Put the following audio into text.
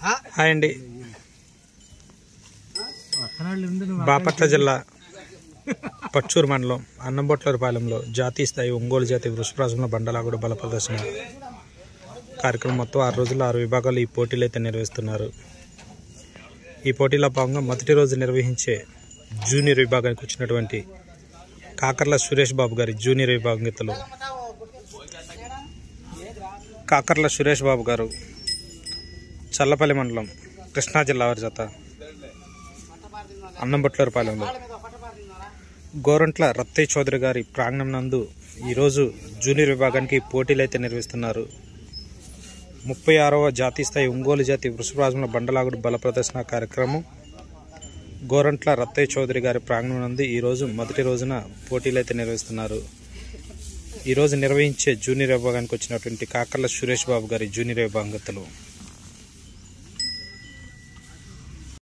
Hi అండి. బాపట్ల జిల్లా పచ్చూరు మండలం అన్నంబొట్లపాలెంలో జాతీయ స్థాయి ఒంగోలు జాతి వృషభరాజంలో బండలాగుడు బల ప్రదర్శన కార్యక్రమం మొత్తం 6 రోజుల్లో 6 విభాగాలు ఈ పోటీలు అయితే నిర్వహిస్తున్నారు. ఈ పోటీలో భాగంగా మొదటి రోజు నిర్వహించే జూనియర్ విభాగానికి వచ్చినటువంటి కాకర్ల సురేష్ బాబు గారి జూనియర్ విభాగంలో కాకర్ల సురేష్ బాబు గారు చల్లపల్లి మండలం కృష్ణా జిల్లా వారి జత అన్నంబొట్లపాలెంలో గోరంట్ల రత్తయ్య చౌదరి గారి ప్రాంగణం నందు ఈరోజు జూనియర్ విభాగానికి పోటీలు అయితే నిర్వహిస్తున్నారు. 36వ జాతీయ స్థాయి ఒంగోలు జాతి వృషభరాజంలో బండలాగుడు బల ప్రదర్శన కార్యక్రమం గోరంట్ల రత్తయ్య చౌదరి గారి ప్రాంగణం నందు ఈరోజు మొదటి రోజున పోటీలు అయితే నిర్వహిస్తున్నారు. ఈరోజు నిర్వహించే జూనియర్ విభాగానికి వచ్చినటువంటి కాకర్ల సురేష్ బాబు గారి జూనియర్ విభాగంలో